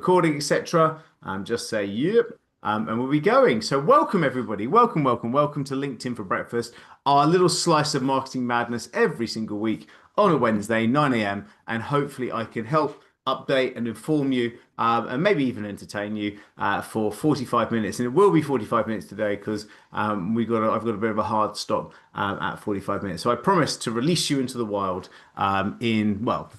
recording, etc., just say yep, and we'll be going. So welcome everybody. Welcome, welcome, welcome to LinkedIn for Breakfast, our little slice of marketing madness every single week on a Wednesday, 9 a.m. And hopefully I can help update and inform you and maybe even entertain you for 45 minutes. And it will be 45 minutes today because I've got a bit of a hard stop at 45 minutes. So I promise to release you into the wild in, well,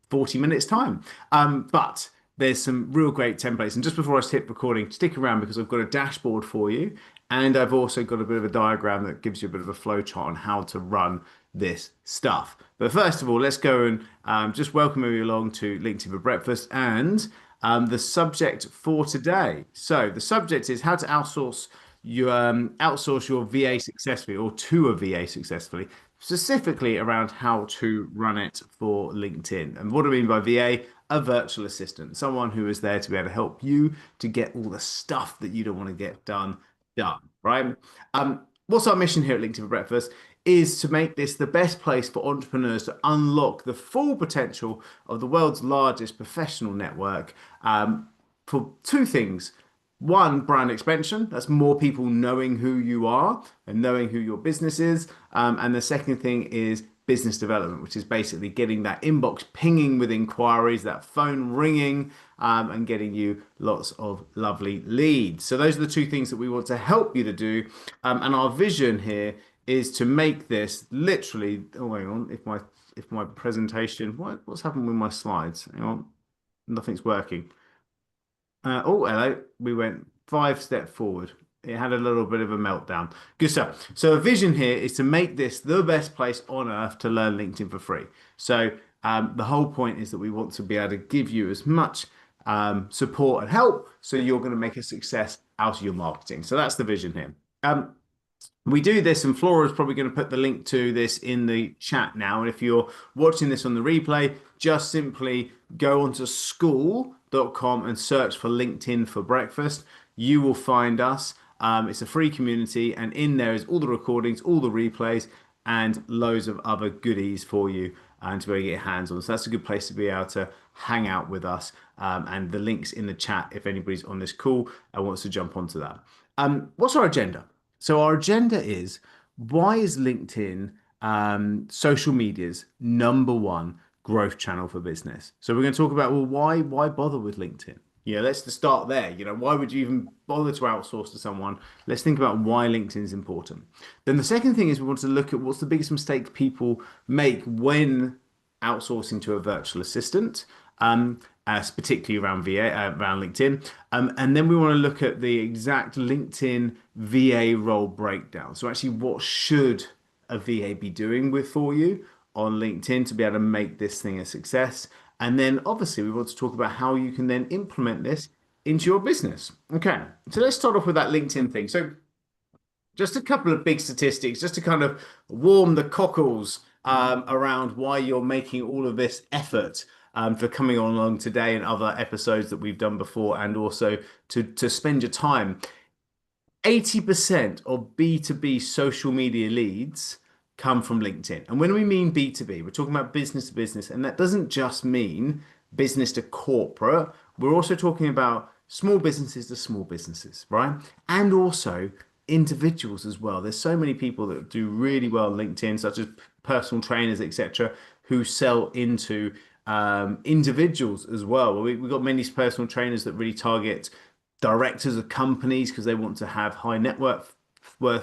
40 minutes time. But there's some real great templates. And just before I hit recording, stick around because I've got a dashboard for you. And I've also got a bit of a diagram that gives you a bit of a flow chart on how to run this stuff. But first of all, let's go and just welcome you along to LinkedIn for Breakfast and the subject for today. So the subject is how to outsource your VA successfully or to a VA successfully, specifically around how to run it for LinkedIn. And what do I mean by VA? A virtual assistant, someone who is there to be able to help you to get all the stuff that you don't want to get done, right? What's our mission here at LinkedIn for Breakfast is to make this the best place for entrepreneurs to unlock the full potential of the world's largest professional network for two things. One, brand expansion. That's more people knowing who you are and knowing who your business is. And the second thing is business development, which is basically getting that inbox pinging with inquiries, that phone ringing, and getting you lots of lovely leads. So those are the two things that we want to help you to do. And our vision here is to make this literally. Oh, hang on. If my presentation, what's happened with my slides? Hang on, nothing's working. Oh, hello. We went 5 steps forward. It had a little bit of a meltdown. Good stuff. So a vision here is to make this the best place on earth to learn LinkedIn for free. So the whole point is that we want to be able to give you as much support and help so you're going to make a success out of your marketing. So that's the vision here. We do this, and Flora is probably going to put the link to this in the chat now. And if you're watching this on the replay, just simply go onto school.com and search for LinkedIn for Breakfast. You will find us. It's a free community, and in there is all the recordings, all the replays, and loads of other goodies for you and to be able to get your hands on. So that's a good place to be able to hang out with us. And the link's in the chat if anybody's on this call and wants to jump onto that. What's our agenda? So our agenda is, why is LinkedIn social media's #1 growth channel for business? So we're going to talk about, well, why bother with LinkedIn? Let's just start there. Why would you even bother to outsource to someone? Let's think about why LinkedIn is important. Then the second thing is we want to look at what's the biggest mistake people make when outsourcing to a virtual assistant, particularly around around LinkedIn. And then we want to look at the exact LinkedIn VA role breakdown. So actually, what should a VA be doing for you on LinkedIn to be able to make this thing a success? And then obviously we want to talk about how you can then implement this into your business. Okay, so let's start off with that LinkedIn thing. So just a couple of big statistics, just to kind of warm the cockles around why you're making all of this effort for coming along today and other episodes that we've done before, and also to spend your time. 80% of B2B social media leads come from LinkedIn. And when we mean B2B, we're talking about business to business. And that doesn't just mean business to corporate. We're also talking about small businesses to small businesses, right? And also individuals as well. There's so many people that do really well on LinkedIn, such as personal trainers, etc., who sell into individuals as well. We've got many personal trainers that really target directors of companies because they want to have high net worth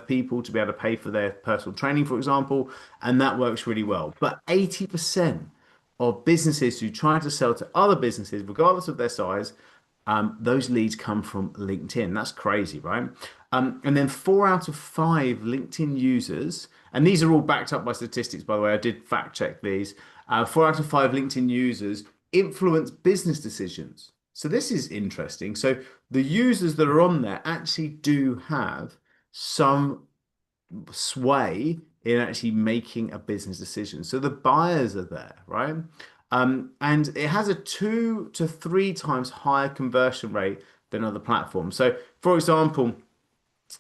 people to be able to pay for their personal training, for example, and that works really well. But 80% of businesses who try to sell to other businesses, regardless of their size, those leads come from LinkedIn. That's crazy, right? And then 4 out of 5 LinkedIn users, and these are all backed up by statistics, by the way, I did fact check these. 4 out of 5 LinkedIn users influence business decisions. So this is interesting. So the users that are on there actually do have some sway in actually making a business decision. So the buyers are there, right? And it has a 2 to 3 times higher conversion rate than other platforms. So for example,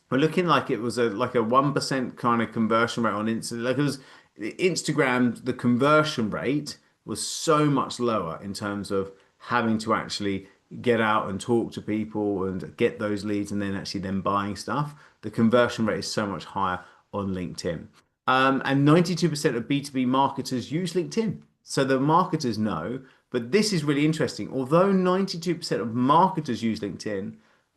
we're looking like it was like a 1% kind of conversion rate on Instagram. Like it was Instagram, the conversion rate was so much lower in terms of having to actually get out and talk to people and get those leads and then actually then buying stuff, the conversion rate is so much higher on LinkedIn. And 92% of B2B marketers use LinkedIn. So the marketers know, but this is really interesting. Although 92% of marketers use LinkedIn,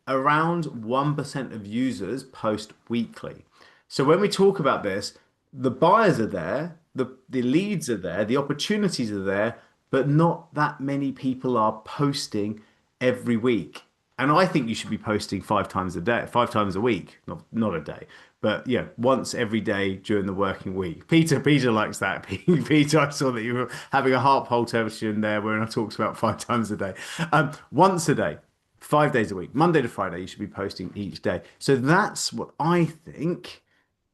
around 1% of users post weekly. So when we talk about this, the buyers are there, the leads are there, the opportunities are there, but not that many people are posting every week. And I think you should be posting 5 times a day, 5 times a week, not a day, but yeah, once every day during the working week. Peter likes that. Peter, I saw that you were having a heart palpitation there when I talked about 5 times a day. Once a day, 5 days a week, Monday to Friday, you should be posting each day. So that's what I think.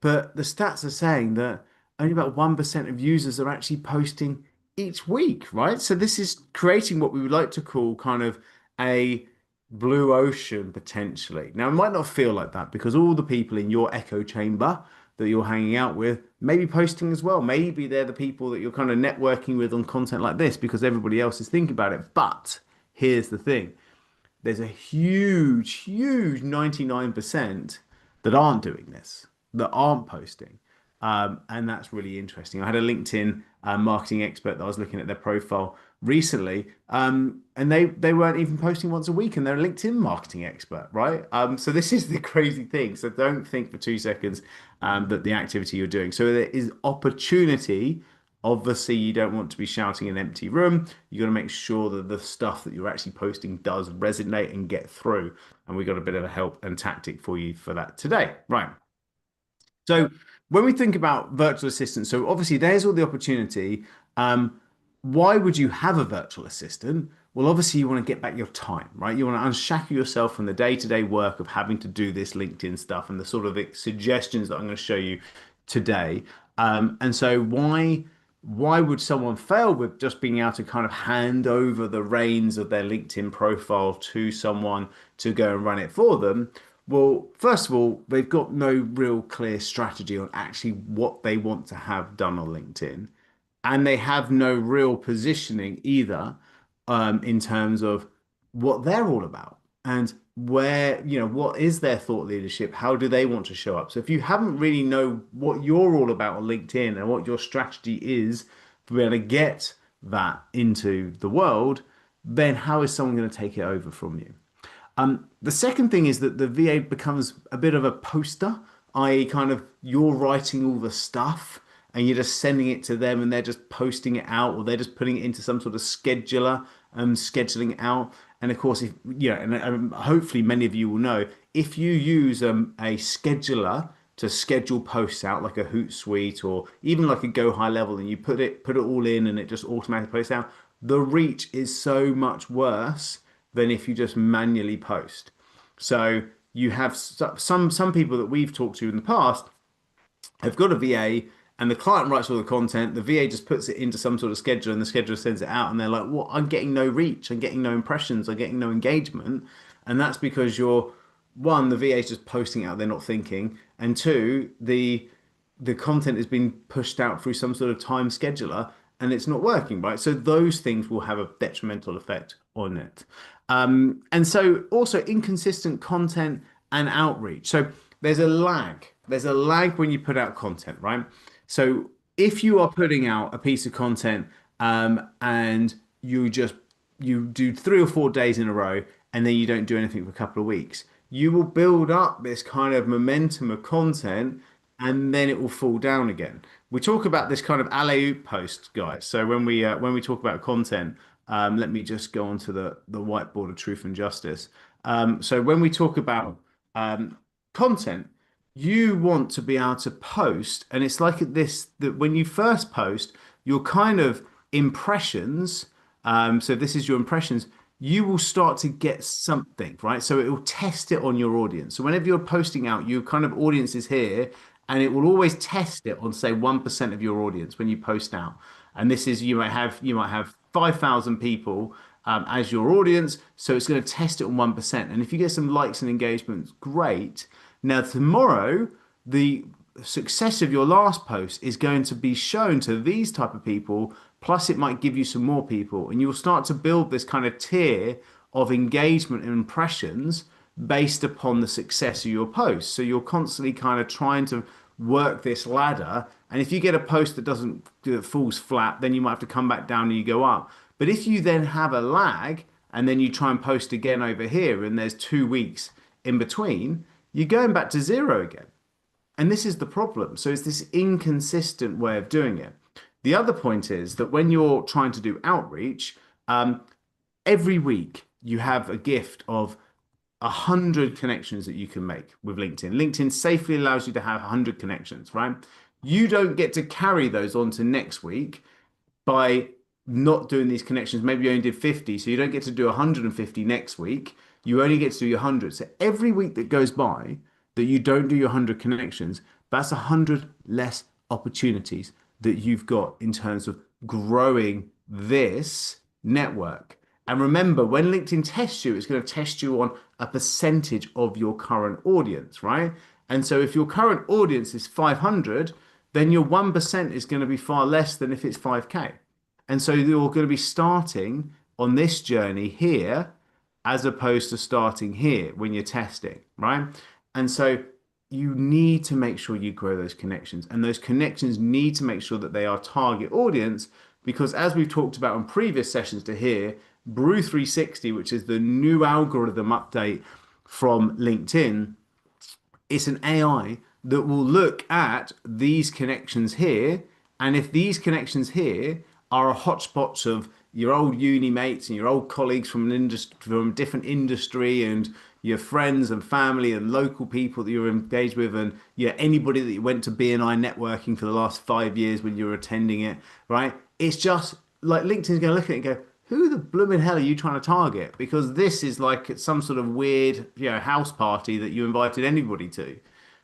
But the stats are saying that only about 1% of users are actually posting each week, right? So this is creating what we would like to call kind of a blue ocean potentially. Now, it might not feel like that because all the people in your echo chamber that you're hanging out with may be posting as well. Maybe they're the people that you're kind of networking with on content like this because everybody else is thinking about it. But here's the thing. There's a huge 99% that aren't doing this, that aren't posting. And that's really interesting. I had a LinkedIn marketing expert that I was looking at their profile recently, and they weren't even posting once a week, and they're a LinkedIn marketing expert, right? So this is the crazy thing. So don't think for 2 seconds that the activity you're doing. So there is opportunity. Obviously, you don't want to be shouting in an empty room. You got to make sure that the stuff that you're actually posting does resonate and get through. And we got a bit of a help and tactic for you for that today. Right. So when we think about virtual assistants, so obviously there's all the opportunity. Um, why would you have a virtual assistant? Well, obviously you want to get back your time, right? You want to unshackle yourself from the day-to-day work of having to do this LinkedIn stuff and the sort of suggestions that I'm going to show you today. And so why would someone fail with just being able to kind of hand over the reins of their LinkedIn profile to someone to go and run it for them? Well, first of all, they've got no real clear strategy on actually what they want to have done on LinkedIn. And they have no real positioning either, in terms of what they're all about and where, what is their thought leadership? How do they want to show up? So if you haven't really know what you're all about on LinkedIn and what your strategy is to be able to get that into the world, then how is someone going to take it over from you? The second thing is that the VA becomes a bit of a poster, i.e., kind of you're writing all the stuff and you're just sending it to them and they're just posting it out or they're just putting it into some sort of scheduler and scheduling it out. And of course, if and hopefully many of you will know if you use a scheduler to schedule posts out like a Hootsuite or even like a Go High Level and you put it all in and it just automatically posts out, the reach is so much worse than if you just manually post. So you have some people that we've talked to in the past have got a VA and the client writes all the content. The VA just puts it into some sort of schedule and the scheduler sends it out. And they're like, well, I'm getting no reach. I'm getting no impressions. I'm getting no engagement. And that's because one, the VA is just posting it out. They're not thinking. And two, the content is being pushed out through some sort of time scheduler and it's not working, right? So those things will have a detrimental effect on it. And so also inconsistent content and outreach. So there's a lag. There's a lag when you put out content, right? So if you are putting out a piece of content and you do 3 or 4 days in a row and then you don't do anything for a couple of weeks, you will build up this kind of momentum of content and then it will fall down again. We talk about this kind of alley-oop post, guys. So when we talk about content, let me just go onto the whiteboard of truth and justice. So when we talk about content, you want to be able to post, and it's like this that when you first post, your kind of impressions. So this is your impressions. You will start to get something, right? So it will test it on your audience. So whenever you're posting out, your kind of audience is here, and it will always test it on say 1% of your audience when you post out. And this is you might have 5,000 people as your audience, so it's going to test it on 1%. And if you get some likes and engagements, great. Now tomorrow, the success of your last post is going to be shown to these type of people. Plus, it might give you some more people, and you'll start to build this kind of tier of engagement and impressions based upon the success of your post. So you're constantly kind of trying to work this ladder. And if you get a post that falls flat, then you might have to come back down and you go up. But if you then have a lag and then you try and post again over here and there's 2 weeks in between, you're going back to zero again. And this is the problem. So it's this inconsistent way of doing it. The other point is that when you're trying to do outreach, every week you have a gift of 100 connections that you can make with LinkedIn. LinkedIn safely allows you to have 100 connections, right? You don't get to carry those on to next week by not doing these connections. Maybe you only did 50, so you don't get to do 150 next week. You only get to do your 100. So every week that goes by that you don't do your 100 connections, that's 100 less opportunities that you've got in terms of growing this network. And remember, when LinkedIn tests you, it's going to test you on a percentage of your current audience, right? And so if your current audience is 500, then your 1% is going to be far less than if it's 5K. And so you're going to be starting on this journey here as opposed to starting here when you're testing, right? And so you need to make sure you grow those connections, and those connections need to make sure that they are target audience, because as we've talked about on previous sessions to here, Brew 360, which is the new algorithm update from LinkedIn, it's an AI that will look at these connections here. And if these connections here are a hodgepodge of your old uni mates and your old colleagues from an industry, from a different industry, and your friends and family and local people that you're engaged with, and anybody that you went to BNI networking for the last 5 years when you were attending it, right? It's just like LinkedIn's going to look at it and go, who the blooming hell are you trying to target? Because this is like some sort of weird, house party that you invited anybody to.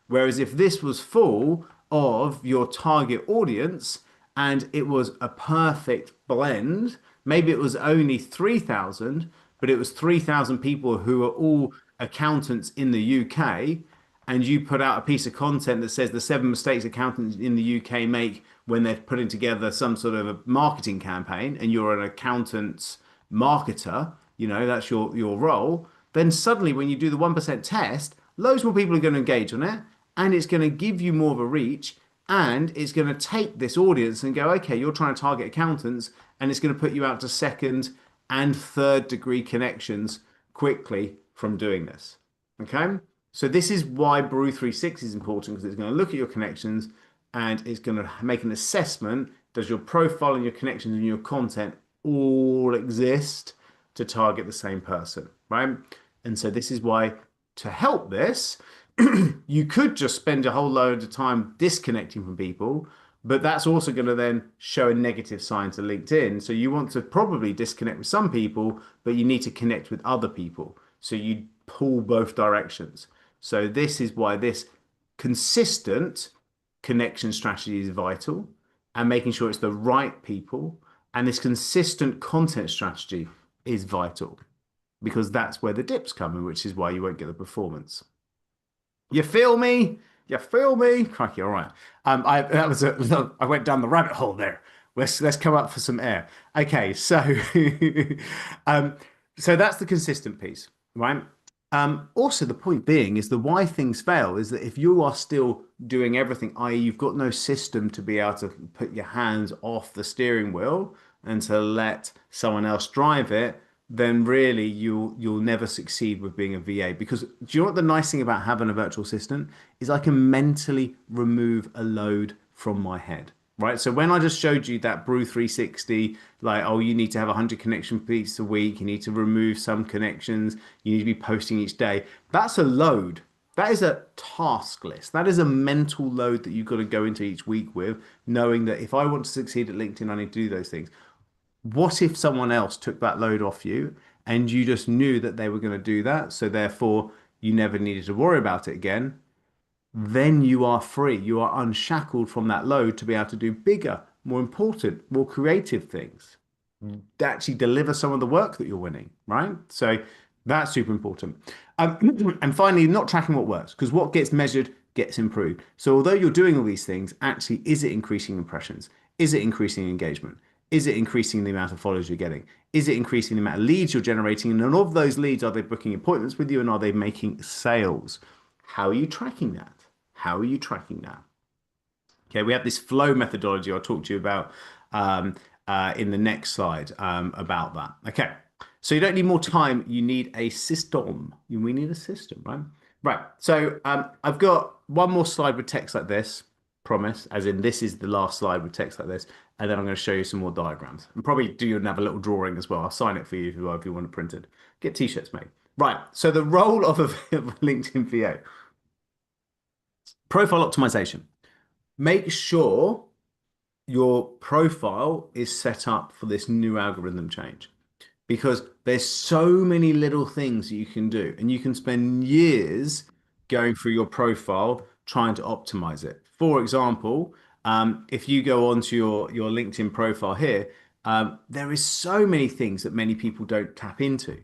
Whereas if this was full of your target audience and it was a perfect blend, maybe it was only 3,000, but it was 3,000 people who are all accountants in the UK, and you put out a piece of content that says the 7 mistakes accountants in the UK make when they're putting together some sort of a marketing campaign, and you're an accountant's marketer, that's your role, then suddenly when you do the 1% test, loads more people are going to engage on it, and it's going to give you more of a reach, and it's going to take this audience and go, okay, you're trying to target accountants, and it's going to put you out to second and third degree connections quickly from doing this. Okay. So this is why Brew 360 is important, because it's going to look at your connections and it's going to make an assessment. Does your profile and your connections and your content all exist to target the same person, right? And so this is why, to help this, you could just spend a whole load of time disconnecting from people, but that's also going to then show a negative sign to LinkedIn. So you want to probably disconnect with some people, but you need to connect with other people. So you pull both directions. So this is why this consistent connection strategy is vital, and making sure it's the right people. And this consistent content strategy is vital, because that's where the dips come in, which is why you won't get the performance. You feel me? You feel me? Crikey, all right. I went down the rabbit hole there. Let's come up for some air. Okay, so so that's the consistent piece, right? Also, the point being is the why things fail is that if you are still doing everything, i.e., you've got no system to be able to put your hands off the steering wheel and to let someone else drive it, then really you'll never succeed with being a VA. Because do you know what the nice thing about having a virtual assistant is? I can mentally remove a load from my head. Right. So when I just showed you that Brew 360, like, oh, you need to have 100 connection pieces a week, you need to remove some connections, you need to be posting each day. That's a load. That is a task list. That is a mental load that you've got to go into each week with, knowing that if I want to succeed at LinkedIn, I need to do those things. What if someone else took that load off you and you just knew that they were going to do that? So therefore, you never needed to worry about it again. Then you are free. You are unshackled from that load to be able to do bigger, more important, more creative things that actually deliver some of the work that you're winning, right? So that's super important. And finally, not tracking what works, because what gets measured gets improved. So although you're doing all these things, actually, is it increasing impressions? Is it increasing engagement? Is it increasing the amount of followers you're getting? Is it increasing the amount of leads you're generating? And of those leads, are they booking appointments with you and are they making sales? How are you tracking that? How are you tracking that? Okay, we have this flow methodology I'll talk to you about um, in the next slide about that. Okay, so you don't need more time. You need a system. We need a system, right? Right. So I've got one more slide with text like this, promise, as in this is the last slide with text like this, and then I'm going to show you some more diagrams. And probably do another little drawing as well. I'll sign it for you if you want it printed. Get t-shirts made. Right. So the role of a LinkedIn VA, profile optimization. Make sure your profile is set up for this new algorithm change because there's so many little things that you can do and you can spend years going through your profile trying to optimize it. For example, if you go onto your LinkedIn profile here, there is so many things that many people don't tap into.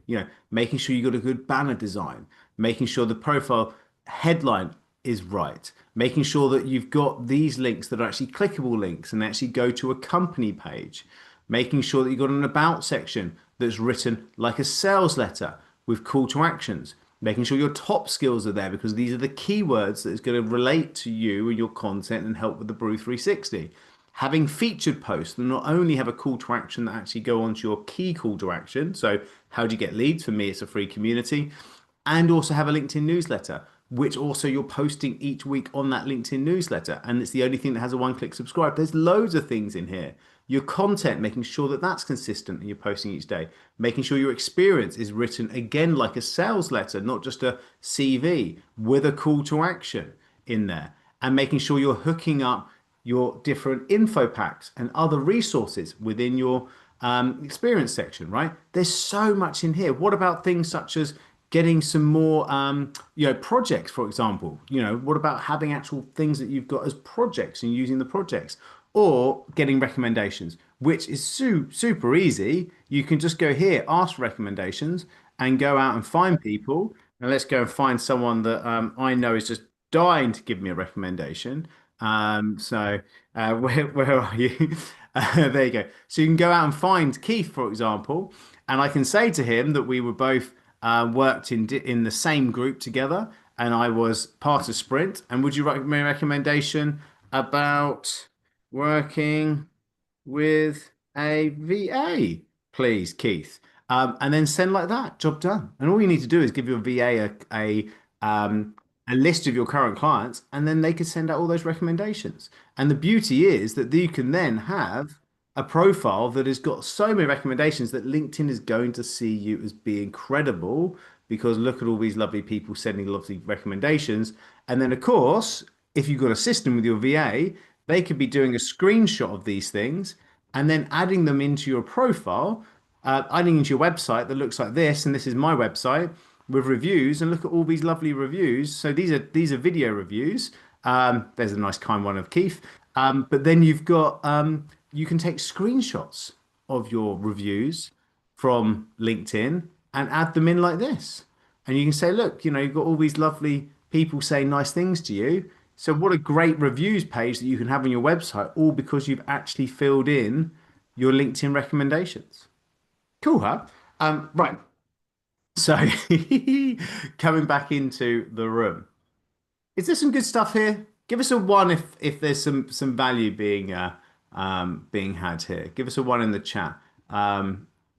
Making sure you got a good banner design, making sure the profile headline is right, making sure that you've got these links that are actually clickable links and actually go to a company page, making sure that you've got an about section that's written like a sales letter with call to actions, making sure your top skills are there because these are the keywords that is going to relate to you and your content and help with the Brew 360. Having featured posts that not only have a call to action that actually go onto your key call to action. So how do you get leads? For me, it's a free community and also have a LinkedIn newsletter, which also you're posting each week on that LinkedIn newsletter. And it's the only thing that has a one-click subscribe. There's loads of things in here. Your content, making sure that that's consistent and you're posting each day, making sure your experience is written again like a sales letter, not just a CV with a call to action in there, and making sure you're hooking up your different info packs and other resources within your experience section, right? There's so much in here. What about things such as getting some more projects, for example? What about having actual things that you've got as projects and using the projects, or getting recommendations, which is super easy. You can just go here, ask for recommendations, and go out and find people. And let's go and find someone that I know is just dying to give me a recommendation. Where are you? There you go. So you can go out and find Keith, for example, and I can say to him that we were both worked in the same group together, and I was part of Sprint. And would you recommend a recommendation about working with a VA, please, Keith? And then send like that, job done. And all you need to do is give your VA a list of your current clients, and then they could send out all those recommendations. And the beauty is that you can then have a profile that has got so many recommendations that LinkedIn is going to see you as being credible because look at all these lovely people sending lovely recommendations. And then, of course, if you've got a system with your VA, they could be doing a screenshot of these things and then adding them into your profile, adding into your website that looks like this. And this is my website with reviews. And look at all these lovely reviews. So these are video reviews. There's a nice kind one of Keith. But then you've got you can take screenshots of your reviews from LinkedIn and add them in like this. And you can say, look, you've got all these lovely people saying nice things to you. So what a great reviews page that you can have on your website, all because you've actually filled in your LinkedIn recommendations. Cool, huh? Right. So coming back into the room. Is there some good stuff here? Give us a one if there's some value being had here. Give us a one in the chat.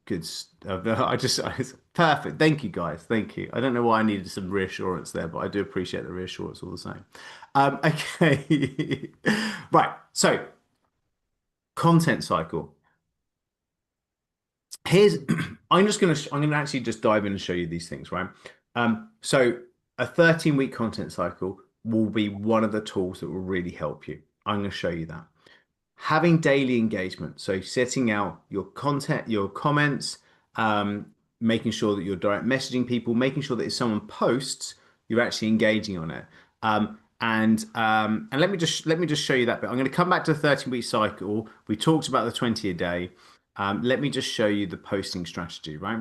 Good stuff. It's perfect. Thank you guys. Thank you. I don't know why I needed some reassurance there, but I do appreciate the reassurance all the same. Okay. Right. So content cycle. Here's I'm gonna actually just dive in and show you these things, right? So a 13-week content cycle will be one of the tools that will really help you. I'm going to show you that. Having daily engagement, so setting out your content, your comments, making sure that you're direct messaging people, making sure that if someone posts, you're actually engaging on it. And let me just show you that bit. I'm going to come back to the 13-week cycle. We talked about the 20 a day. Let me just show you the posting strategy, right?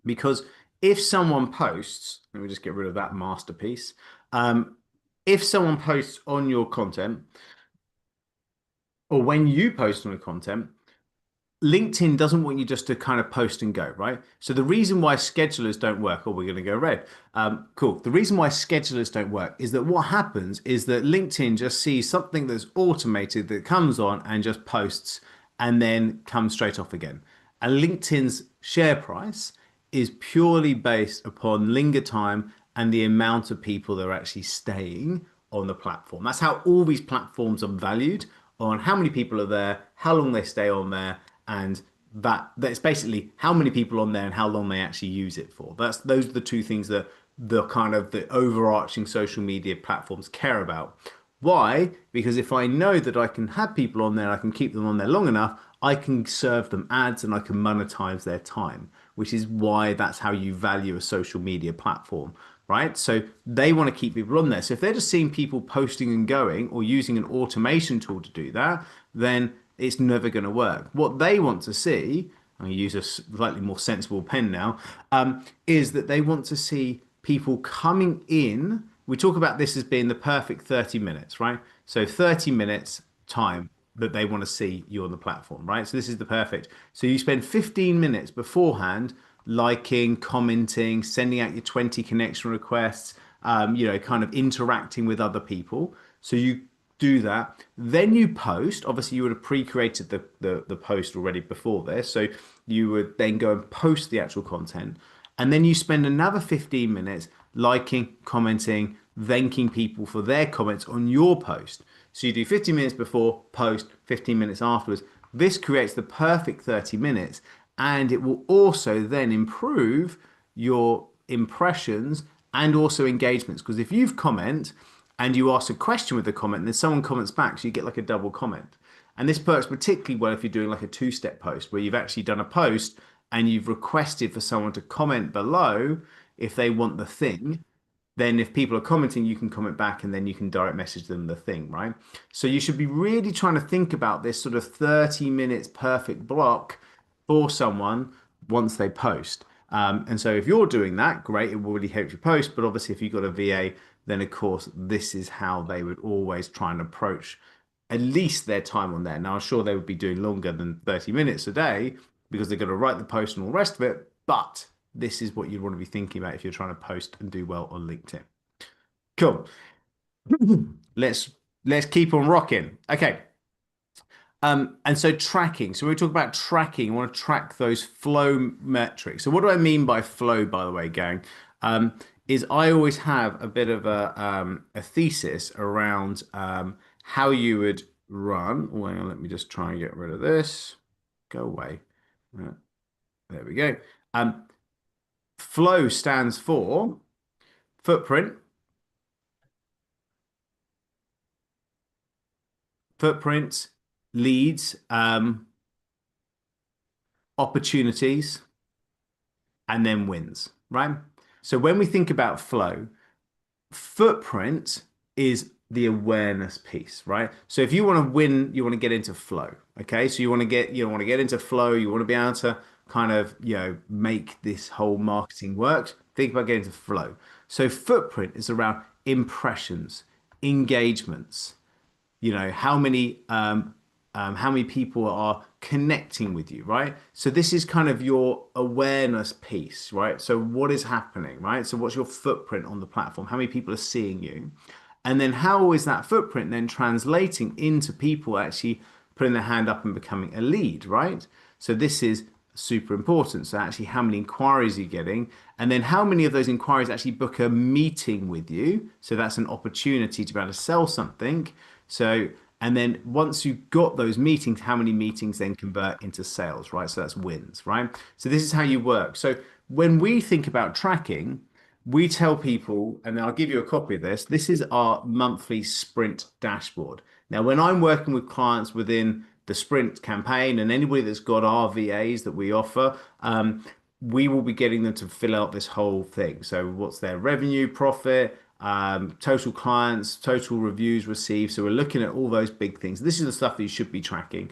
Because if someone posts, let me just get rid of that masterpiece. If someone posts on your content, or when you post on your content, LinkedIn doesn't want you just to kind of post and go, right? So the reason why schedulers don't work, oh, we're going to go red. Cool. The reason why schedulers don't work is that what happens is that LinkedIn just sees something that's automated that comes on and just posts and then comes straight off again. And LinkedIn's share price is purely based upon linger time and the amount of people that are actually staying on the platform. That's how all these platforms are valued on how many people are there, how long they stay on there, and that's basically how many people on there and how long they actually use it for. That's those are the two things that the kind of the overarching social media platforms care about. Why? Because if I know that I can have people on there, I can keep them on there long enough, I can serve them ads and I can monetize their time, which is why that's how you value a social media platform, right? So they want to keep people on there. So if they're just seeing people posting and going or using an automation tool to do that, then it's never going to work. What they want to see, I'm going to use a slightly more sensible pen now, is that they want to see people coming in. We talk about this as being the perfect 30 minutes, right? So 30 minutes time that they want to see you on the platform, right? So this is the perfect. So you spend 15 minutes beforehand liking, commenting, sending out your 20 connection requests, kind of interacting with other people. So you do that. Then you post. Obviously, you would have pre-created the post already before this. So you would then go and post the actual content. And then you spend another 15 minutes liking, commenting, thanking people for their comments on your post. So you do 15 minutes before, post, 15 minutes afterwards. This creates the perfect 30 minutes and it will also then improve your impressions and also engagements. Because if you've comment and you ask a question with the comment, and then someone comments back, so you get like a double comment. And this works particularly well if you're doing like a two-step post where you've actually done a post and you've requested for someone to comment below if they want the thing. Then if people are commenting, you can comment back and then you can direct message them the thing, right? So you should be really trying to think about this sort of 30 minutes perfect block for someone once they post. And so if you're doing that, great, it will really help you post. But obviously, if you've got a VA, then of course, this is how they would always try and approach at least their time on there. Now, I'm sure they would be doing longer than 30 minutes a day because they're going to write the post and all the rest of it. But this is what you'd want to be thinking about if you're trying to post and do well on LinkedIn. Cool. Let's let's keep on rocking. Okay. And so tracking. So when we talk about tracking, you want to track those flow metrics. So what do I mean by flow, by the way, gang? Is I always have a bit of a thesis around how you would run. Oh, hang on, let me just try and get rid of this. Go away. Right, there we go. Um, flow stands for footprint, footprints, leads, opportunities, and then wins, right? So when we think about flow, footprint is the awareness piece, right? So if you want to win, you want to get into flow. Okay. So you want to get into flow, you want to be able to kind of, make this whole marketing work. Think about getting into flow. So footprint is around impressions, engagements, how many people are connecting with you, right? So this is kind of your awareness piece, right? So what is happening, right? So what's your footprint on the platform? How many people are seeing you? And then how is that footprint then translating into people actually putting their hand up and becoming a lead, right? So this is super important. So actually how many inquiries are you getting? And then how many of those inquiries actually book a meeting with you? So that's an opportunity to be able to sell something. So, and then once you've got those meetings, how many meetings then convert into sales, right? So that's wins, right? So this is how you work. So when we think about tracking, we tell people, and I'll give you a copy of this. This is our monthly sprint dashboard. Now, when I'm working with clients within the sprint campaign and anybody that's got our VAs that we offer, we will be getting them to fill out this whole thing. So what's their revenue, profit, total clients, total reviews received. So we're looking at all those big things. This is the stuff that you should be tracking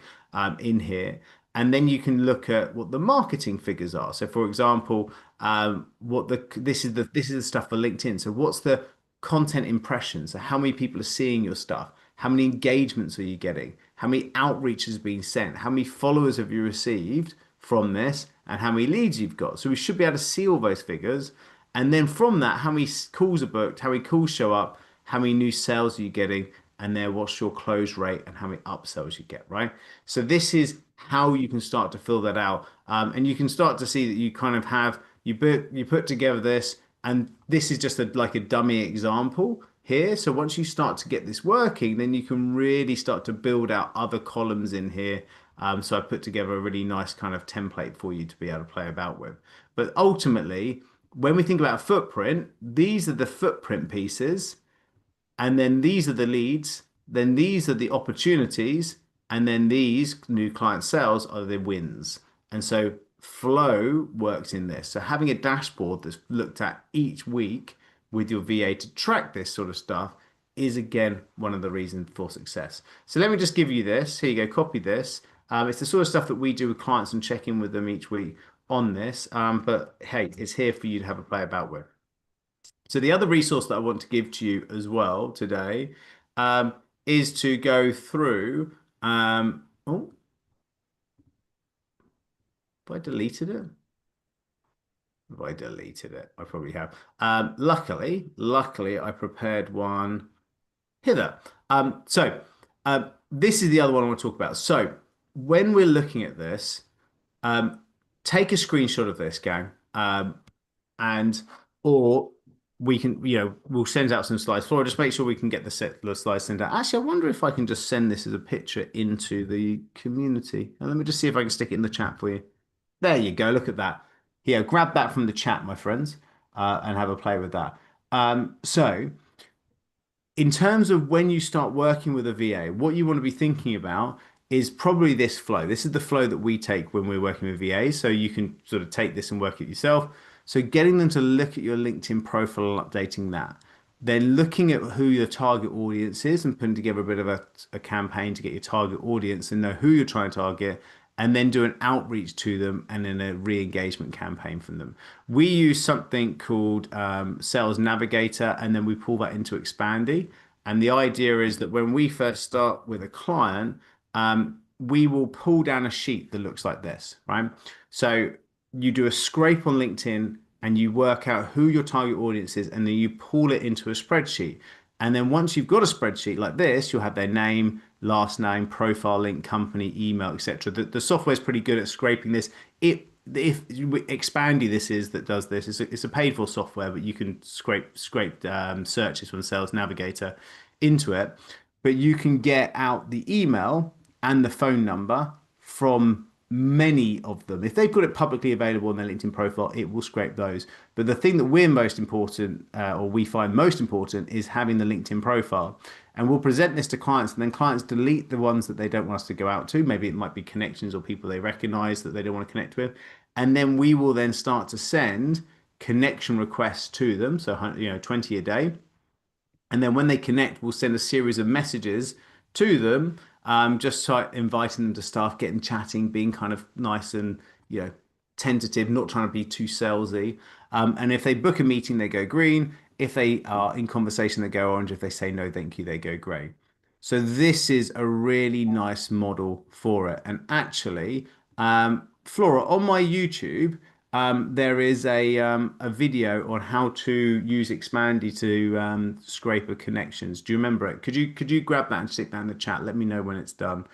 in here. And then you can look at what the marketing figures are. So for example, this is the stuff for LinkedIn. So what's the content impressions? So how many people are seeing your stuff? How many engagements are you getting? how many outreach has been sent, how many followers have you received from this, and how many leads you've got. So we should be able to see all those figures. And then from that, how many calls are booked, how many calls show up, how many new sales are you getting, and then what's your close rate and how many upsells you get, right? So this is how you can start to fill that out. And you can start to see that you kind of have, you put together this, and this is just like a dummy example here. So once you start to get this working, then you can really start to build out other columns in here. So I put together a really nice kind of template for you to be able to play about with. But ultimately, when we think about a footprint, these are the footprint pieces, and then these are the leads, then these are the opportunities, and then these new client sales are the wins. And so flow works in this. So having a dashboard that's looked at each week with your VA to track this sort of stuff is again one of the reasons for success. So let me just give you this. Here you go, copy this. It's the sort of stuff that we do with clients and check in with them each week on this. But hey, it's here for you to have a play about with. So the other resource that I want to give to you as well today is to go through. Oh, have I deleted it? Have I deleted it? I probably have. Luckily, I prepared one here. This is the other one I want to talk about. So when we're looking at this, um, take a screenshot of this, gang. And or we can, we'll send out some slides. Flora, just make sure we can get the slides sent out. Actually, I wonder if I can just send this as a picture into the community. And let me just see if I can stick it in the chat for you. There you go. Look at that. Here, grab that from the chat, my friends, and have a play with that. So in terms of when you start working with a VA, what you want to be thinking about is probably this flow. This is the flow that we take when we're working with VAs. So you can sort of take this and work it yourself. So getting them to look at your LinkedIn profile and updating that. Then looking at who your target audience is and putting together a bit of a campaign to get your target audience and know who you're trying to target, and then do an outreach to them and then a re-engagement campaign from them. We use something called Sales Navigator, and then we pull that into Expandy. And the idea is that when we first start with a client, we will pull down a sheet that looks like this, right? So you do a scrape on LinkedIn and you work out who your target audience is, and then you pull it into a spreadsheet. And then once you've got a spreadsheet like this, you'll have their name, last name, profile link, company, email, etc. The software is pretty good at scraping this. If Expandy this is that does this, it's a paid for software, but you can scrape searches from Sales Navigator into it. But you can get out the email and the phone number from many of them. If they've got it publicly available on their LinkedIn profile, it will scrape those. But the thing that we're most important, or we find most important, is having the LinkedIn profile. And we'll present this to clients, and then clients delete the ones that they don't want us to go out to. Maybe it might be connections or people they recognize that they don't want to connect with. And then we will then start to send connection requests to them. So, 20 a day. And then when they connect, we'll send a series of messages to them, just inviting them to staff, getting chatting, being kind of nice and tentative, not trying to be too salesy. And if they book a meeting, they go green. If they are in conversation, they go orange. If they say no, thank you, they go grey. So this is a really nice model for it. And actually, Flora, on my YouTube, there is a video on how to use Expandy to scrape a connections. Do you remember it? Could you grab that and stick that in the chat? Let me know when it's done.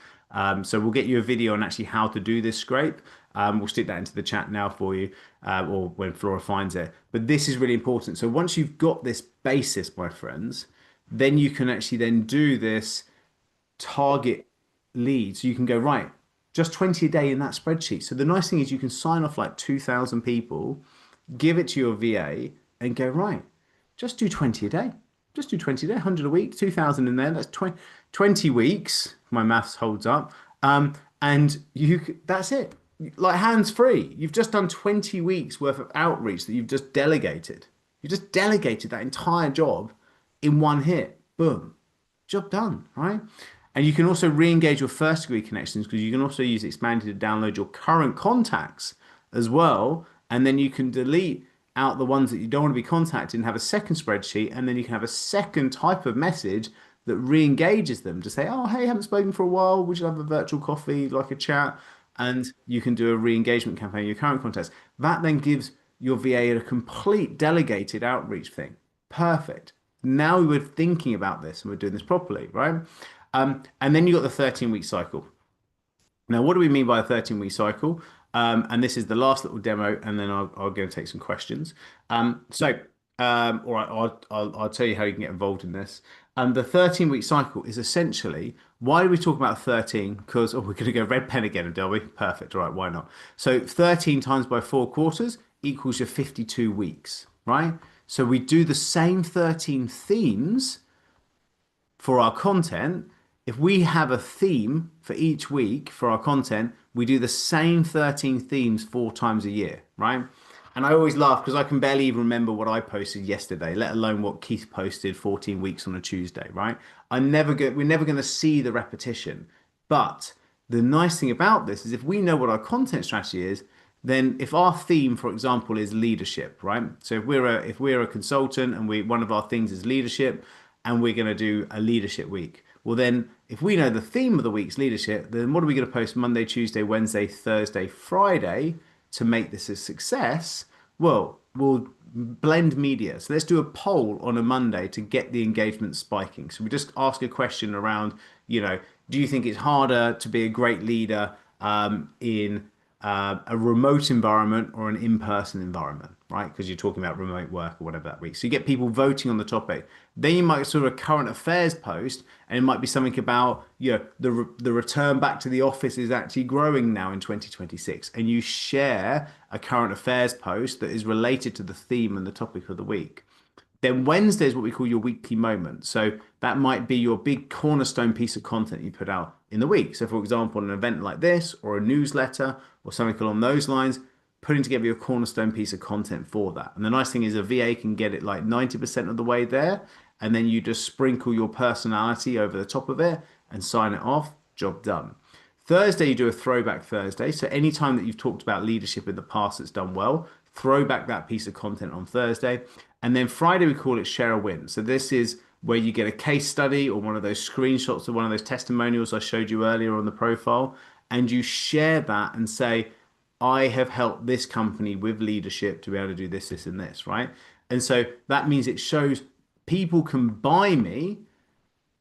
So we'll get you a video on actually how to do this scrape. We'll stick that into the chat now for you, or when Flora finds it. But this is really important. So once you've got this basis, my friends, then you can actually then do this target lead. So you can go, right, just 20 a day in that spreadsheet. So the nice thing is you can sign off like 2,000 people, give it to your VA and go, right, just do 20 a day. Just do 20 a day, 100 a week, 2,000 in there. That's 20 weeks. My maths holds up. And that's it. Like hands free. You've just done 20 weeks worth of outreach that you've just delegated. You just delegated that entire job in one hit. Boom. Job done, right? And you can also re-engage your first degree connections, because you can also use Expandy to download your current contacts as well. And then you can delete out the ones that you don't want to be contacted and have a second spreadsheet. And then you can have a second type of message that re-engages them to say, oh, hey, haven't spoken for a while. Would you have a virtual coffee, like a chat? And you can do a re-engagement campaign in your current contacts. That then gives your VA a complete delegated outreach thing. Perfect. Now we're thinking about this and we're doing this properly, right? And then you got the 13-week cycle. Now, what do we mean by a 13-week cycle? And this is the last little demo, and then I'll go and take some questions. All right, I'll tell you how you can get involved in this. The 13-week cycle is essentially why do we talk about 13? Because, oh, we're going to go red pen again, are we? Perfect. All right, why not? So 13 times by 4 quarters equals your 52 weeks, right? So we do the same 13 themes for our content, if we have a theme for each week for our content, we do the same 13 themes 4 times a year, right? And I always laugh because I can barely even remember what I posted yesterday, let alone what Keith posted 14 weeks on a Tuesday, right? We're never going to see the repetition. But the nice thing about this is if we know what our content strategy is, then if our theme, for example, is leadership, right? So if we're a consultant and we one of our things is leadership, and we're going to do a leadership week. Well, then if we know the theme of the week's leadership, then what are we going to post Monday, Tuesday, Wednesday, Thursday, Friday to make this a success? Well, we'll blend media. So let's do a poll on a Monday to get the engagement spiking. So we just ask a question around, do you think it's harder to be a great leader in a remote environment or an in-person environment, right? Because you're talking about remote work or whatever that week. So you get people voting on the topic. Then you might sort of a current affairs post, and it might be something about, the return back to the office is actually growing now in 2026, and you share a current affairs post that is related to the theme and the topic of the week. Then Wednesday is what we call your weekly moment. So that might be your big cornerstone piece of content you put out in the week. So, for example, an event like this, or a newsletter, or something along those lines, putting together your cornerstone piece of content for that. And the nice thing is a VA can get it like 90% of the way there, and then you just sprinkle your personality over the top of it and sign it off, job done. Thursday, you do a throwback Thursday. So anytime that you've talked about leadership in the past that's done well, throw back that piece of content on Thursday. And then Friday, we call it share a win. So this is where you get a case study or one of those screenshots of one of those testimonials I showed you earlier on the profile, and you share that and say, I have helped this company with leadership to be able to do this, this, and this, right? And so that means it shows people can buy me,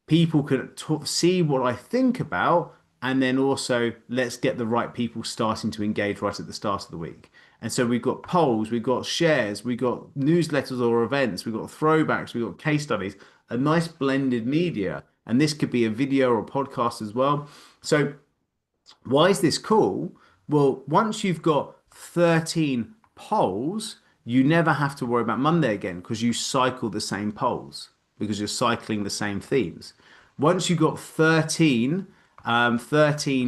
people can see what I think about, and then also let's get the right people starting to engage right at the start of the week. And so we've got polls, we've got shares, we've got newsletters or events, we've got throwbacks, we've got case studies, a nice blended media. And this could be a video or a podcast as well. So why is this cool? Well, once you've got 13 polls, you never have to worry about Monday again because you cycle the same polls because you're cycling the same themes. Once you've got 13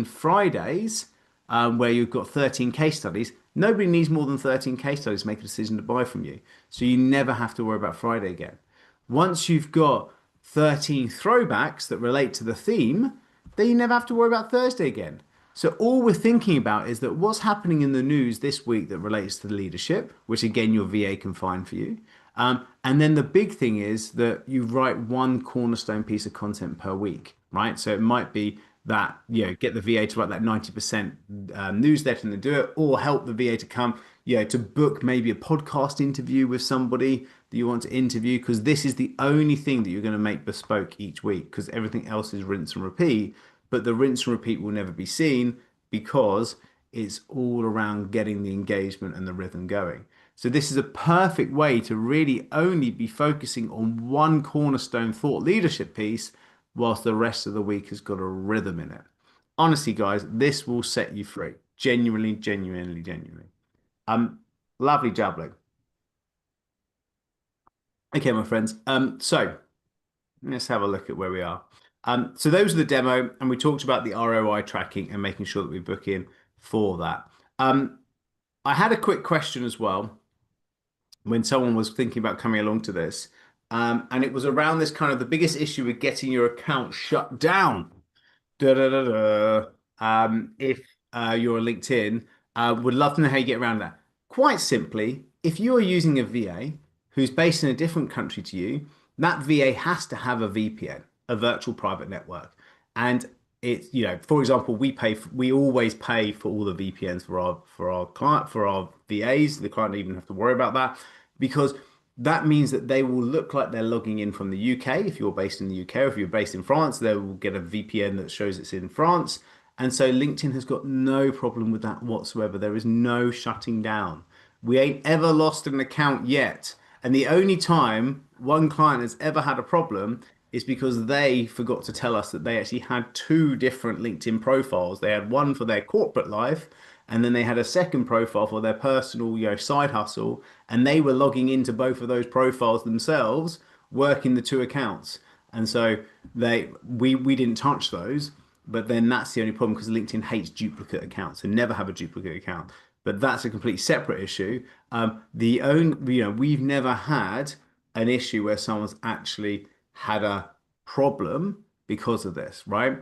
Fridays where you've got 13 case studies, nobody needs more than 13 case studies to make a decision to buy from you. So you never have to worry about Friday again. Once you've got 13 throwbacks that relate to the theme, then you never have to worry about Thursday again. So all we're thinking about is that what's happening in the news this week that relates to the leadership, which again your VA can find for you. And then the big thing is that you write one cornerstone piece of content per week, right? So it might be that, get the VA to write that 90% newsletter and then do it, or help the VA to come, to book maybe a podcast interview with somebody that you want to interview, because this is the only thing that you're going to make bespoke each week, because everything else is rinse and repeat. But the rinse and repeat will never be seen because it's all around getting the engagement and the rhythm going. So this is a perfect way to really only be focusing on one cornerstone thought leadership piece whilst the rest of the week has got a rhythm in it. Honestly, guys, this will set you free. Genuinely, genuinely, genuinely. Lovely jabbling. Okay, my friends. So let's have a look at where we are. So those are the demo, and we talked about the ROI tracking and making sure that we book in for that. I had a quick question as well when someone was thinking about coming along to this, and it was around this kind of the biggest issue with getting your account shut down. Da, da, da, da. If you're on LinkedIn, would love to know how you get around that. Quite simply, if you are using a VA who's based in a different country to you, that VA has to have a VPN. a virtual private network. And it's, for example, we always pay for all the VPNs for our client, for our VAs. The client don't even have to worry about that because that means that they will look like they're logging in from the UK. If you're based in the UK or if you're based in France, they will get a VPN that shows it's in France. And so LinkedIn has got no problem with that whatsoever. There is no shutting down. We ain't ever lost an account yet. And the only time one client has ever had a problem is because they forgot to tell us that they actually had two different LinkedIn profiles. They had one for their corporate life, and then they had a second profile for their personal, side hustle, and they were logging into both of those profiles themselves, working the two accounts. And so we didn't touch those, but then that's the only problem because LinkedIn hates duplicate accounts, so never have a duplicate account. But that's a completely separate issue. We've never had an issue where someone's actually had a problem because of this, right?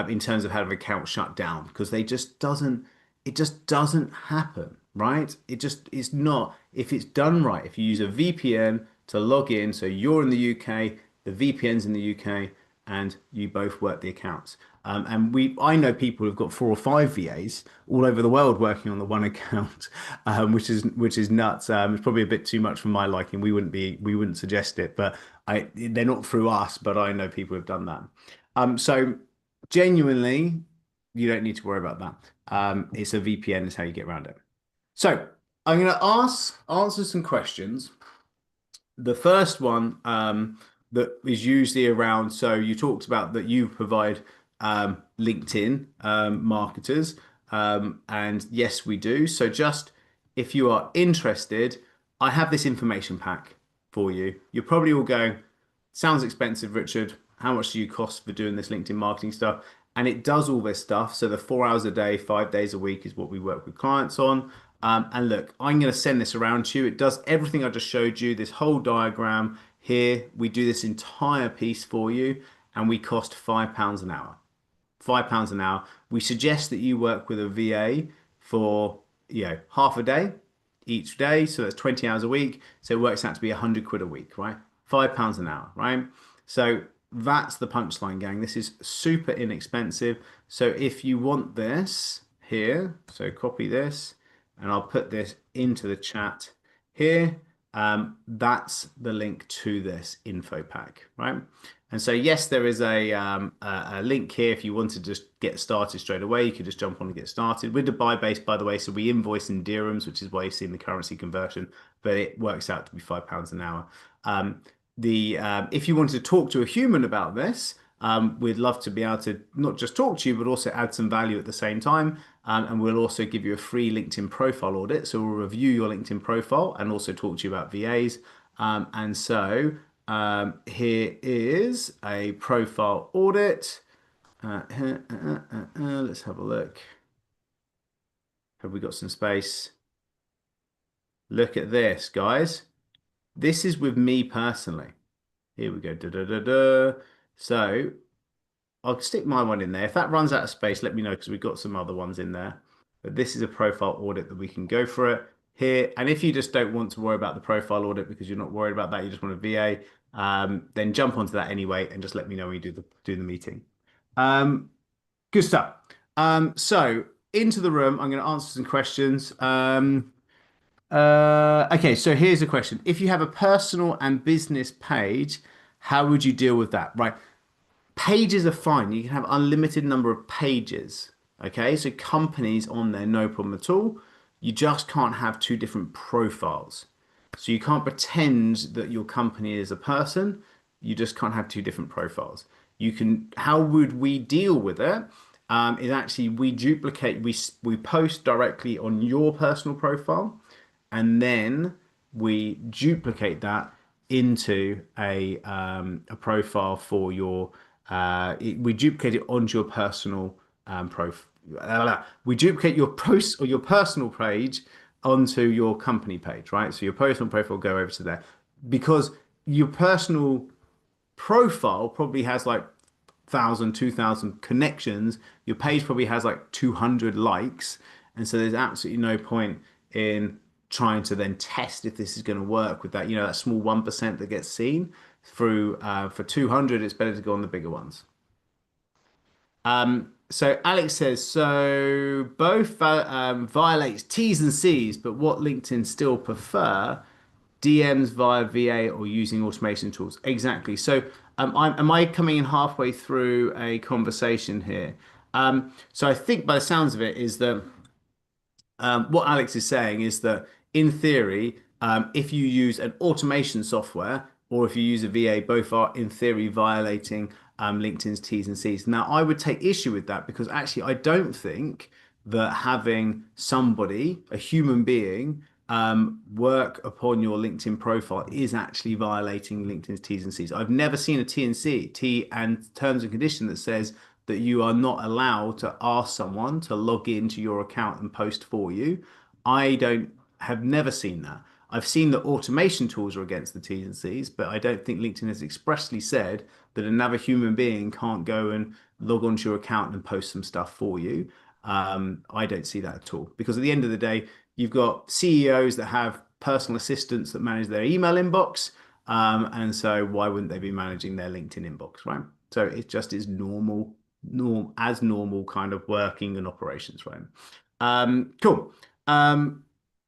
In terms of having an account shut down, because it just doesn't happen, right? It's not, if it's done right, if you use a VPN to log in, so you're in the UK, the VPN's in the UK, and you both work the accounts. I know people who've got 4 or 5 VAs all over the world working on the one account, which is nuts. It's probably a bit too much for my liking. We wouldn't suggest it, but they're not through us. But I know people who've done that. So genuinely, you don't need to worry about that. It's a VPN is how you get around it. So I'm going to answer some questions. The first one that is usually around, so you talked about that you provide LinkedIn marketers, and yes, we do. So just if you are interested, I have this information pack for you. You're probably all going, sounds expensive, Richard. How much do you cost for doing this LinkedIn marketing stuff? And it does all this stuff. So the 4 hours a day, 5 days a week is what we work with clients on. And look, I'm going to send this around to you. It does everything I just showed you, this whole diagram here. We do this entire piece for you, and we cost £5 an hour. £5 an hour. We suggest that you work with a VA for half a day each day, so that's 20 hours a week. So it works out to be 100 quid a week, right? £5 an hour, right? So that's the punchline, gang. This is super inexpensive. So if you want this here, so copy this, and I'll put this into the chat here. That's the link to this info pack, right? And so yes, there is a link here. If you wanted to just get started straight away, you could just jump on and get started. We're Dubai based, by the way, so we invoice in dirhams, which is why you've seen the currency conversion, but it works out to be £5 an hour. If you wanted to talk to a human about this, we'd love to be able to not just talk to you, but also add some value at the same time. And we'll also give you a free LinkedIn profile audit. So we'll review your LinkedIn profile and also talk to you about VAs. Here is a profile audit. Let's have a look. Have we got some space? Look at this, guys. This is with me personally. Here we go. Da, da, da, da. So I'll stick my one in there. If that runs out of space, let me know because we've got some other ones in there. But this is a profile audit that we can go for it here. And if you just don't want to worry about the profile audit because you're not worried about that, you just want a VA, then jump onto that anyway and just let me know when you do the meeting. Good stuff. So into the room, I'm going to answer some questions. Okay, so here's a question. If you have a personal and business page, how would you deal with that? Right. Pages are fine. You can have unlimited number of pages. Okay, so companies on there, no problem at all. You just can't have two different profiles. So you can't pretend that your company is a person. You just can't have two different profiles. How would we deal with it? Is actually we post directly on your personal profile, and then we duplicate that into a profile for your we duplicate it onto your personal profile. We duplicate your post or your personal page onto your company page, right? So your personal profile will go over to there because your personal profile probably has like 1,000, 2,000 connections. Your page probably has like 200 likes, and so there's absolutely no point in trying to then test if this is going to work with that, that small 1% that gets seen through for 200, it's better to go on the bigger ones. So Alex says, so both violates T's and C's, but what LinkedIn still prefer, DMs via VA or using automation tools? Exactly. So am I coming in halfway through a conversation here? So I think by the sounds of it is that what Alex is saying is that in theory, if you use an automation software or if you use a VA, both are in theory violating LinkedIn's T's and C's. Now, I would take issue with that because actually, I don't think that having somebody, a human being, work upon your LinkedIn profile is actually violating LinkedIn's T's and C's. I've never seen a T and C, T and terms and condition that says that you are not allowed to ask someone to log into your account and post for you. I don't have never seen that. I've seen that automation tools are against the T's and C's, but I don't think LinkedIn has expressly said that another human being can't go and log onto your account and post some stuff for you. I don't see that at all because at the end of the day, you've got CEOs that have personal assistants that manage their email inbox. And so why wouldn't they be managing their LinkedIn inbox, right? So it just is normal kind of working and operations, right? Cool.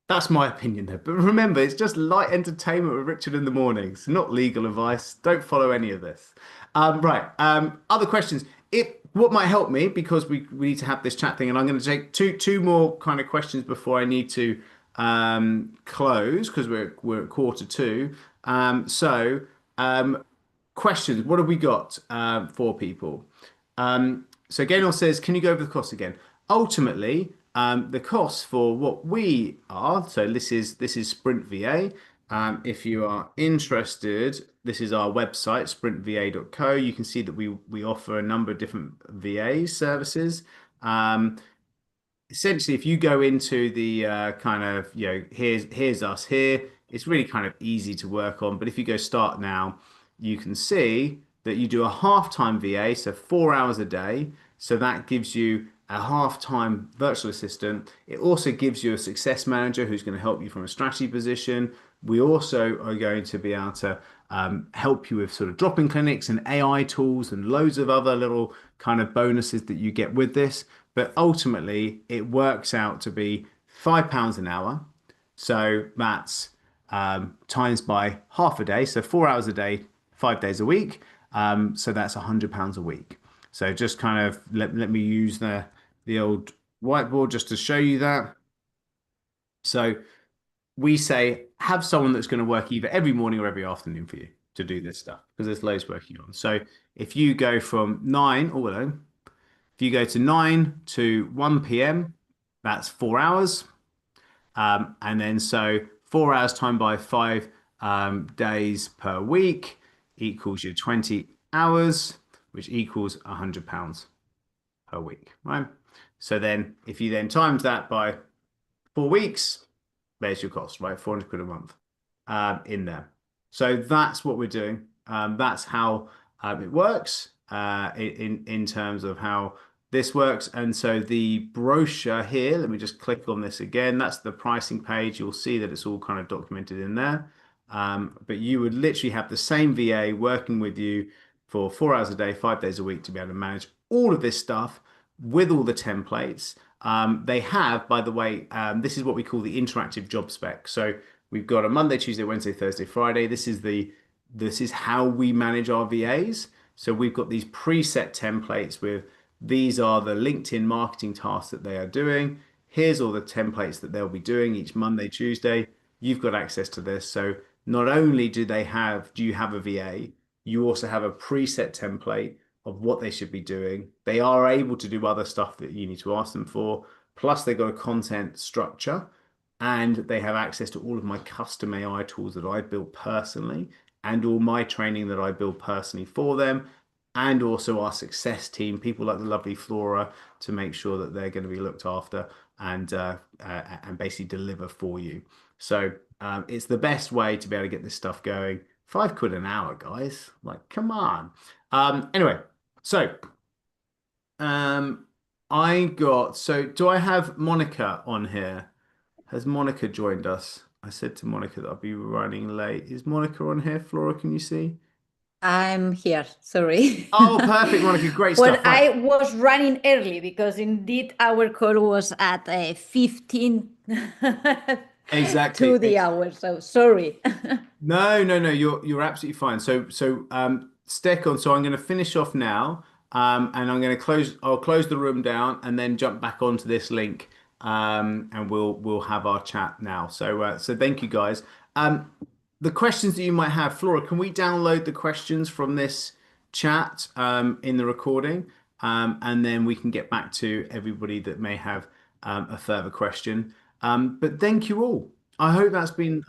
That's my opinion there. But remember, it's just light entertainment with Richard in the mornings, not legal advice. Don't follow any of this. Right. Other questions. What might help me because we need to have this chat thing, and I'm going to take two more kind of questions before I need to close because we're at quarter two. So questions. What have we got for people? So Gaynor says, can you go over the cost again? Ultimately, the costs for what we are, so this is Sprint VA. If you are interested, this is our website, sprintva.co. You can see that we offer a number of different VA services. Essentially, if you go into the kind of, here's us here, it's really kind of easy to work on. But if you go start now, you can see that you do a half-time VA, so 4 hours a day. So that gives you a half-time virtual assistant. It also gives you a success manager who's going to help you from a strategy position. We also are going to be able to help you with sort of drop-in clinics and AI tools and loads of other little kind of bonuses that you get with this. But ultimately, it works out to be £5 an hour. So that's times by half a day. So 4 hours a day, 5 days a week. So that's £100 a week. So just kind of let me use the old whiteboard just to show you that. So we say have someone that's going to work either every morning or every afternoon for you to do this stuff because there's loads working on. So if you go from 9, oh hello, if you go to 9 to 1 p.m., that's 4 hours. And then so 4 hours times by 5 days per week equals your 20 hours, which equals £100 per week, right? So then if you then times that by 4 weeks, there's your cost, right? 400 quid a month in there. So that's what we're doing. That's how it works in terms of how this works. And so the brochure here, let me just click on this again. That's the pricing page. You'll see that it's all kind of documented in there. But you would literally have the same VA working with you for 4 hours a day, 5 days a week to be able to manage all of this stuff with all the templates. They have, by the way, this is what we call the interactive job spec. So we've got a Monday, Tuesday, Wednesday, Thursday, Friday. This is how we manage our VAs. So we've got these preset templates with these are the LinkedIn marketing tasks that they are doing. Here's all the templates that they'll be doing each Monday, Tuesday. You've got access to this. So not only do you have a VA, you also have a preset template of what they should be doing. They are able to do other stuff that you need to ask them for. Plus, they've got a content structure and they have access to all of my custom AI tools that I built personally and all my training that I build personally for them. And also our success team, people like the lovely Flora, to make sure that they're going to be looked after and basically deliver for you. So it's the best way to be able to get this stuff going. 5 quid an hour, guys. Like, come on. Anyway, so so do I have Monica on here? Has Monica joined us? I said to Monica that I'll be running late. Is Monica on here? Flora, can you see? I'm here, sorry. Oh, perfect, Monica. Great Well, stuff. Right. I was running early because indeed our call was at 15 Exactly. to the hour. So sorry. No, no, no. You're absolutely fine. Stick on. So I'm going to finish off now, and I'm going to close. I'll close the room down and then jump back onto this link, and we'll have our chat now. So thank you guys. The questions that you might have, Flora, can we download the questions from this chat in the recording, and then we can get back to everybody that may have a further question. But thank you all. I hope that's been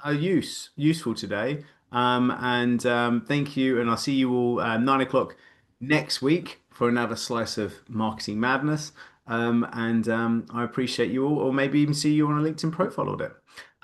useful today. And thank you, and I'll see you all 9 o'clock next week for another slice of marketing madness. And I appreciate you all, or maybe even see you on a LinkedIn profile audit.